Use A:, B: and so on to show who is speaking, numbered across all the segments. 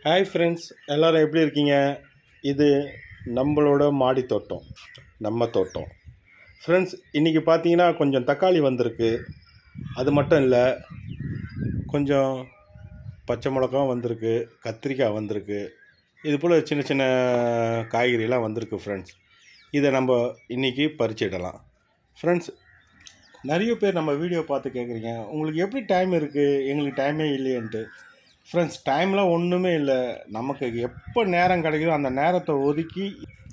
A: Hi friends, எல்லோரும் எப்படி இருக்கீங்க? இது நம்மளோட மாடி தோட்டம், நம்ம தோட்டம். ஃப்ரெண்ட்ஸ், இன்றைக்கி பார்த்தீங்கன்னா கொஞ்சம் தக்காளி வந்திருக்கு. அது மட்டும் இல்லை, கொஞ்சம் பச்சை மிளகாவும் வந்திருக்கு, கத்திரிக்காய் வந்திருக்கு. இது போல் சின்ன சின்ன காய்கறிலாம் வந்திருக்கு ஃப்ரெண்ட்ஸ். இதை நம்ம இன்றைக்கி பறிச்சிடலாம். ஃப்ரெண்ட்ஸ், நிறைய பேர் நம்ம வீடியோ பார்த்து கேட்குறீங்க, உங்களுக்கு எப்படி டைம் இருக்குது, எங்களுக்கு டைமே இல்லையன்ட்டு. ஃப்ரெண்ட்ஸ், டைம்லாம் ஒன்றுமே இல்லை. நமக்கு எப்போ நேரம் கிடைக்குதோ அந்த நேரத்தை ஒதுக்கி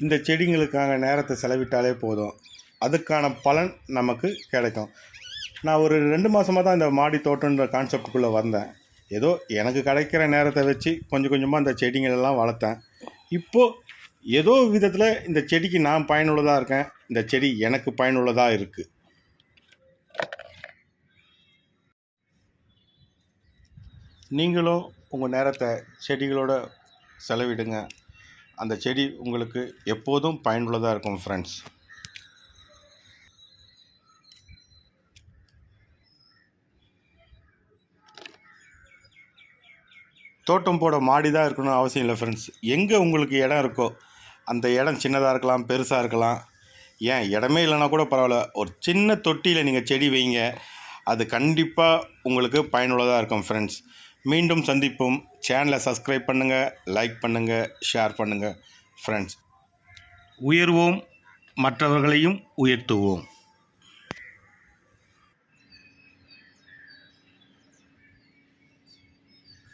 A: இந்த செடிங்களுக்கான நேரத்தை செலவிட்டாலே போதும், அதுக்கான பலன் நமக்கு கிடைக்கும். நான் ஒரு 2 மாதமாக தான் இந்த மாடி தோட்டன்ற கான்செப்டுக்குள்ளே வந்தேன். ஏதோ எனக்கு கிடைக்கிற நேரத்தை வச்சு கொஞ்சம் கொஞ்சமாக இந்த செடிங்களெல்லாம் வளர்த்தேன். இப்போது ஏதோ விதத்தில் இந்த செடிக்கு நான் பயனுள்ளதாக இருக்கேன், இந்த செடி எனக்கு பயனுள்ளதாக இருக்குது. நீங்களும் உங்கள் நேரத்தை செடிகளோட செலவிடுங்க. அந்த செடி உங்களுக்கு எப்போதும் பயனுள்ளதாக இருக்கும் ஃப்ரெண்ட்ஸ். தோட்டம் போட மாடி தான் இருக்கணும்னு அவசியம் இல்லை ஃப்ரெண்ட்ஸ். எங்கே உங்களுக்கு இடம் இருக்கோ, அந்த இடம் சின்னதாக இருக்கலாம், பெருசாக இருக்கலாம், ஏன் இடமே இல்லைனா கூட பரவாயில்ல, ஒரு சின்ன தொட்டியில் நீங்கள் செடி வைங்க. அது கண்டிப்பாக உங்களுக்கு பயனுள்ளதாக இருக்கும் ஃப்ரெண்ட்ஸ். மீண்டும் சந்திப்போம். சேனலை சப்ஸ்கிரைப் பண்ணுங்கள், லைக் பண்ணுங்கள், ஷேர் பண்ணுங்கள் ஃப்ரெண்ட்ஸ். உயர்வோம், மற்றவர்களையும் உயர்த்துவோம்.